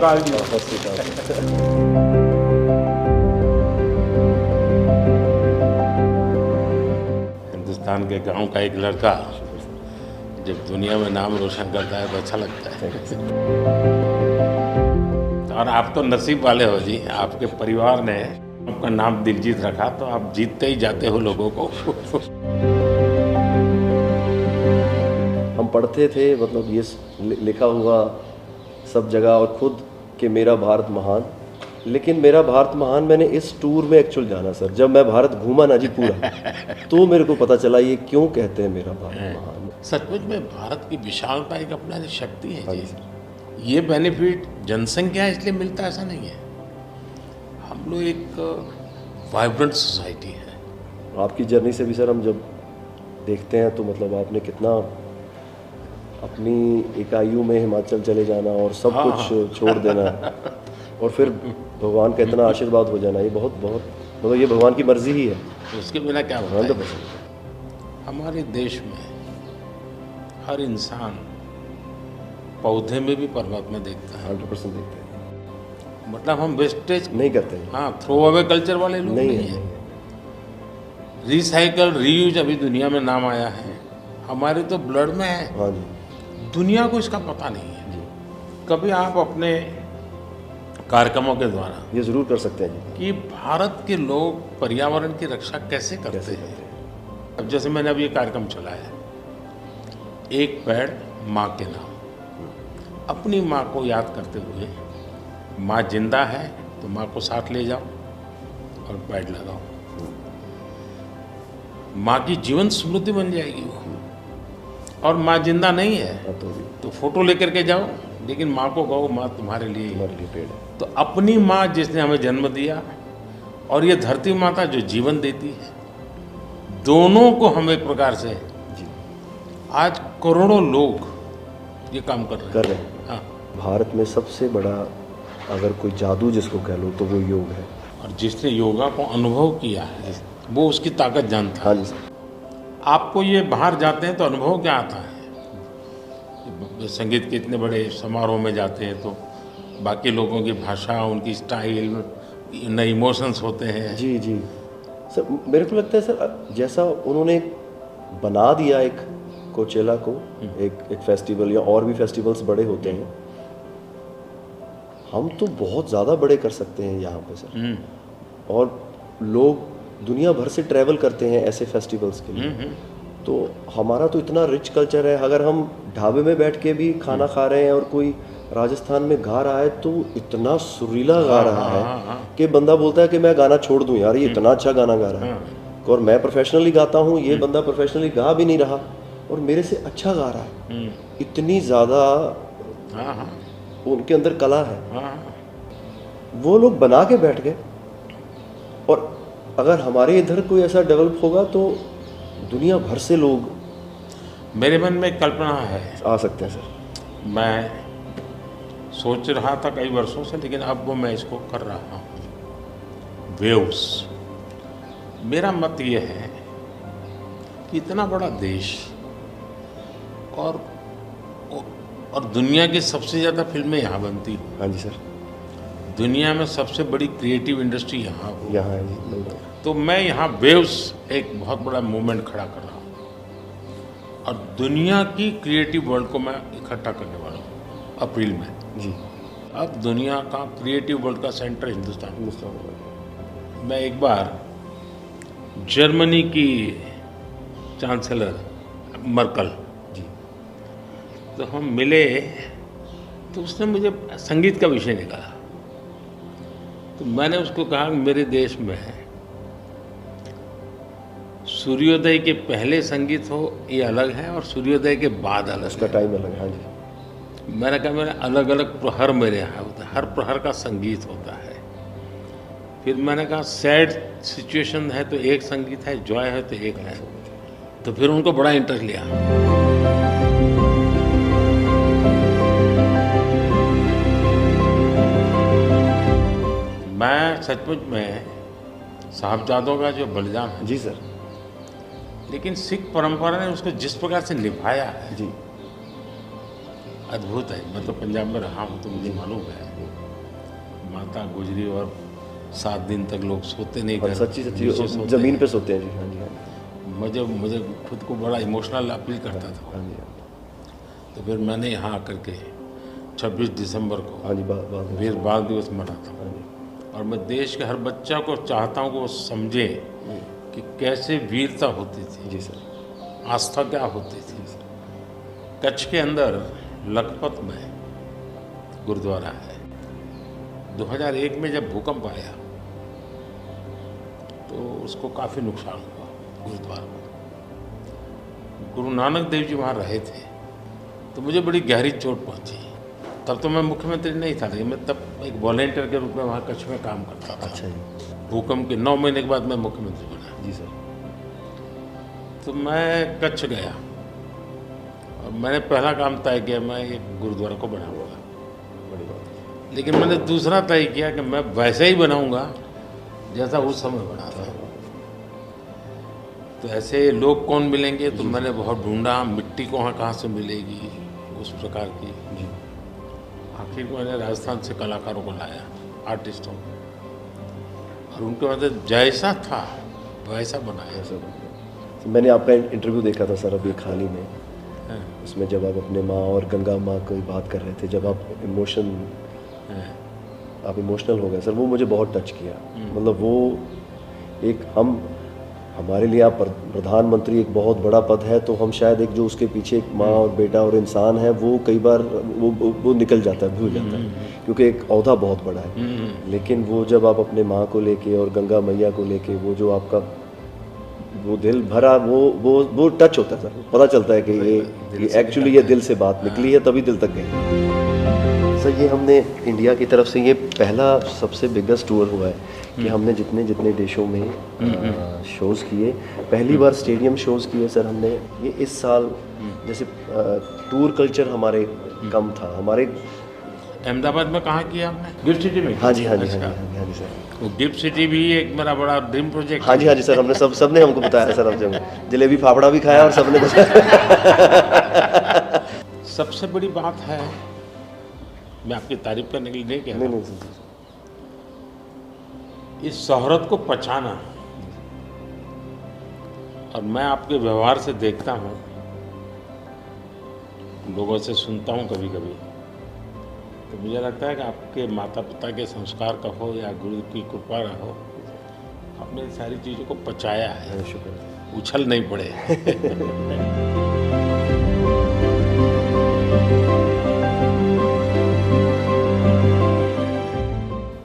अकाल जी। सत श्री अकाल। हिंदुस्तान के गांव का एक लड़का जब दुनिया में नाम रोशन करता है तो अच्छा लगता है। और आप तो नसीब वाले हो जी, आपके परिवार ने आपका नाम दिलजीत रखा तो आप जीतते ही जाते हो लोगों को। हम पढ़ते थे, मतलब ये लिखा हुआ सब जगह और खुद कि मेरा भारत महान, लेकिन मेरा भारत महान मैंने इस टूर में एक्चुअल जाना सर। जब मैं भारत घूमा ना जी पूरा, तो मेरे को पता चला ये क्यों कहते हैं मेरा भारत महान। सचमुच में भारत की विशालता एक अपना शक्ति है हाँ जी। जी। ये बेनिफिट जनसंख्या इसलिए मिलता है ऐसा नहीं है, हम लोग एक वाइब्रेंट सोसाइटी है। आपकी जर्नी से भी सर हम जब देखते हैं तो मतलब आपने कितना अपनी इकाइयों में हिमाचल चले जाना और सब हाँ, कुछ छोड़ देना और फिर भगवान का इतना आशीर्वाद हो जाना, ये बहुत बहुत मतलब ये भगवान की मर्जी ही है। उसके बिना क्या होता है। 100%। हमारे देश में हर इंसान पौधे में भी परमात्मा देखता है। 100% देखते हैं, मतलब हम वेस्टेज नहीं करते हैं। हाँ थ्रो अवे कल्चर वाले लोग नहीं है। रिसाइकल रीयूज अभी दुनिया में नाम आया है, हमारे तो ब्लड में है। हाँ जी दुनिया को इसका पता नहीं है। जी, कभी आप अपने कार्यक्रमों के द्वारा ये ज़रूर कर सकते हैं जी। कि भारत के लोग पर्यावरण की रक्षा कैसे करते कैसे हैं। करते हैं? अब जैसे मैंने अभी ये कार्यक्रम चलाया, एक पेड़ माँ के नाम, अपनी माँ को याद करते हुए, माँ जिंदा है तो माँ को साथ ले जाओ और पेड़ लगाओ, माँ की जीवन स्मृति बन जाएगी वो। और माँ जिंदा नहीं है हाँ, तो फोटो लेकर के जाओ, लेकिन माँ को कहो माँ तुम्हारे लिए ही। हमारे लिए पेड़ है। तो अपनी माँ जिसने हमें जन्म दिया और ये धरती माता जो जीवन देती है, दोनों को हम एक प्रकार से जी आज करोड़ों लोग ये काम कर रहे हैं। हाँ, भारत में सबसे बड़ा अगर कोई जादू जिसको कह लो तो वो योग है। और जिसने योगा को अनुभव किया है वो उसकी ताकत जानता हाँ है। जी सर। आपको ये बाहर जाते हैं तो अनुभव क्या आता है, संगीत के इतने बड़े समारोह में जाते हैं तो बाकी लोगों की भाषा, उनकी स्टाइल, नए इमोशंस होते हैं। जी जी सर, मेरे को लगता है सर जैसा उन्होंने बना दिया एक कोचेला को एक फेस्टिवल, या और भी फेस्टिवल्स बड़े होते हैं, हम तो बहुत ज़्यादा बड़े कर सकते हैं यहाँ पे सर। और लोग दुनिया भर से ट्रैवल करते हैं ऐसे फेस्टिवल्स के लिए। तो हमारा तो इतना रिच कल्चर है, अगर हम ढाबे में बैठ के भी खाना खा रहे हैं और कोई राजस्थान में गा रहा है तो इतना सुरीला गा रहा है कि बंदा बोलता है कि मैं गाना छोड़ दूं यार, ये इतना अच्छा गाना गा रहा है। और मैं प्रोफेशनली गाता हूँ, ये बंदा प्रोफेशनली गा भी नहीं रहा और मेरे से अच्छा गा रहा है। इतनी ज़्यादा उनके अंदर कला है। वो लोग बना के बैठ गए, और अगर हमारे इधर कोई ऐसा डेवलप होगा तो दुनिया भर से लोग मेरे मन में कल्पना है, आ सकते हैं सर। मैं सोच रहा था कई वर्षों से, लेकिन अब वो मैं इसको कर रहा हूँ। वेव्स, मेरा मत ये है कि इतना बड़ा देश और दुनिया की सबसे ज़्यादा फिल्में यहाँ बनती हैं। हाँ जी सर। दुनिया में सबसे बड़ी क्रिएटिव इंडस्ट्री यहाँ हो, यहाँ है जी। तो मैं यहाँ वेव्स एक बहुत बड़ा मूवमेंट खड़ा कर रहा हूँ और दुनिया की क्रिएटिव वर्ल्ड को मैं इकट्ठा करने वाला हूँ अप्रैल में जी। अब दुनिया का क्रिएटिव वर्ल्ड का सेंटर हिंदुस्तान। मैं एक बार जर्मनी की चांसलर मर्कल जी। तो हम मिले, तो उसने मुझे संगीत का विषय निकाला। तो मैंने उसको कहा कि मेरे देश में सूर्योदय के पहले संगीत हो ये अलग है और सूर्योदय के बाद अलग उसका है। टाइम अलग है। हाँ जी। मैंने कहा मेरे अलग अलग प्रहर मेरे यहाँ होता है, हर प्रहर का संगीत होता है। फिर मैंने कहा सैड सिचुएशन है तो एक संगीत है, जॉय है तो एक है। तो फिर उनको बड़ा इंटरेस्ट लिया। मैं सचमुच में साहबजादों का जो बलिदान है जी सर। लेकिन सिख परंपरा ने उसको जिस प्रकार से निभाया है जी। अद्भुत है। मैं तो पंजाब में रहा हूँ तो मुझे मालूम है, माता गुजरी और 7 दिन तक लोग सोते नहीं, और सच्ची सच्ची ज़मीन पे सोते हैं जी। हाँ जी, हाँ जी। मुझे खुद को बड़ा इमोशनल अपील करता था। हाँ जी, हाँ जी। तो फिर मैंने यहाँ आकर के 26 दिसंबर को हाँ जी, वीर बाल दिवस मना था। हाँ जी। और मैं देश के हर बच्चा को चाहता हूँ कि वो समझे कि कैसे वीरता होती थी, जी सर। आस्था क्या होती थी। कच्छ के अंदर लखपत में गुरुद्वारा है। 2001 में जब भूकंप आया तो उसको काफ़ी नुकसान हुआ गुरुद्वारा को। गुरु नानक देव जी वहाँ रहे थे तो मुझे बड़ी गहरी चोट पहुँची। तब तो मैं मुख्यमंत्री नहीं था, लेकिन मैं तब एक वॉलेंटियर के रूप में वहाँ कच्छ में काम करता था। अच्छा जी। भूकंप के 9 महीने के बाद मैं मुख्यमंत्री बना। जी सर। तो मैं कच्छ गया और मैंने पहला काम तय किया, मैं एक गुरुद्वारा को बनाऊंगा। बड़ी बात है। लेकिन मैंने दूसरा तय किया कि मैं वैसे ही बनाऊंगा जैसा उस समय बना था। तो ऐसे लोग कौन मिलेंगे, तो मैंने बहुत ढूंढा मिट्टी कहाँ से मिलेगी उस प्रकार की। जी। आखिर में मैंने राजस्थान से कलाकारों को लाया, आर्टिस्टों को, और उनके मतलब जैसा था वैसा बनाया। सर मैंने आपका इंटरव्यू देखा था सर अभी हाल ही में, उसमें जब आप अपने माँ और गंगा माँ की बात कर रहे थे, जब आप इमोशनल हो गए सर, वो मुझे बहुत टच किया। मतलब वो एक हमारे लिए आप प्रधानमंत्री एक बहुत बड़ा पद है, तो हम शायद एक जो उसके पीछे एक माँ और बेटा और इंसान है, वो कई बार वो निकल जाता है, भूल जाता है, क्योंकि एक ओहदा बहुत बड़ा है। लेकिन वो जब आप अपने माँ को लेके और गंगा मैया को लेके, वो जो आपका वो दिल भरा, वो टच होता है सर। पता चलता है कि ये एक्चुअली ये दिल से बात निकली है, तभी दिल तक गई। सर ये हमने इंडिया की तरफ से ये पहला सबसे बिगेस्ट टूर हुआ है कि हमने जितने देशों में शोज़ किए, पहली बार स्टेडियम शोज़ किए सर हमने। ये इस साल जैसे टूर कल्चर हमारे कम था। हमारे अहमदाबाद में कहाँ किया हमने? गिफ्ट सिटी में। हाँ जी, हाँ जी, हाँ जी, हाँ जी सर। वो गिफ्ट सिटी भी एक मेरा बड़ा ड्रीम प्रोजेक्ट। हाँ जी, हाँ जी सर, हमने सबने हमको बताया सर, हमसे जलेबी फाफड़ा भी खाया और सबने बताया। सबसे बड़ी बात है, मैं आपकी तारीफ करने के लिए नहीं कह रहा, नहीं सर, इस शोहरत को पहचाना। और मैं आपके व्यवहार से देखता हूँ, लोगों से सुनता हूँ कभी कभी, तो मुझे लगता है कि आपके माता पिता के संस्कार का हो या गुरु की कृपा का हो, आपने सारी चीज़ों को पचाया है, शुक्र, उछल नहीं पड़े।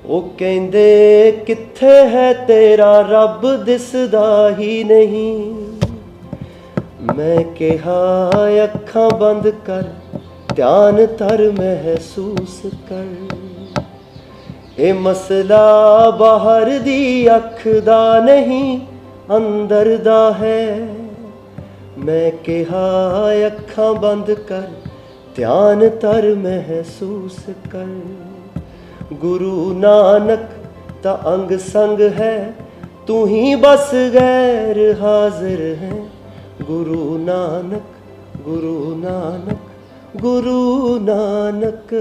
ਉਹ ਕਹਿੰਦੇ ਕਿੱਥੇ ਹੈ ਤੇਰਾ ਰੱਬ ਦਿਸਦਾ ਹੀ ਨਹੀਂ। ਮੈਂ ਕਿਹਾ ਅੱਖਾਂ ਬੰਦ ਕਰ, ਧਿਆਨ ਧਰ ਮਹਿਸੂਸ ਕਰ। ਇਹ ਮਸਲਾ ਬਾਹਰ ਦੀ ਅੱਖ ਦਾ ਨਹੀਂ, ਅੰਦਰ ਦਾ ਹੈ। ਮੈਂ ਕਿਹਾ ਅੱਖਾਂ ਬੰਦ ਕਰ, ਧਿਆਨ ਧਰ ਮਹਿਸੂਸ ਕਰ। गुरु नानक ता अंग संग है, तू ही बस गैर हाजिर है। गुरु नानक, गुरु नानक, गुरु नानक।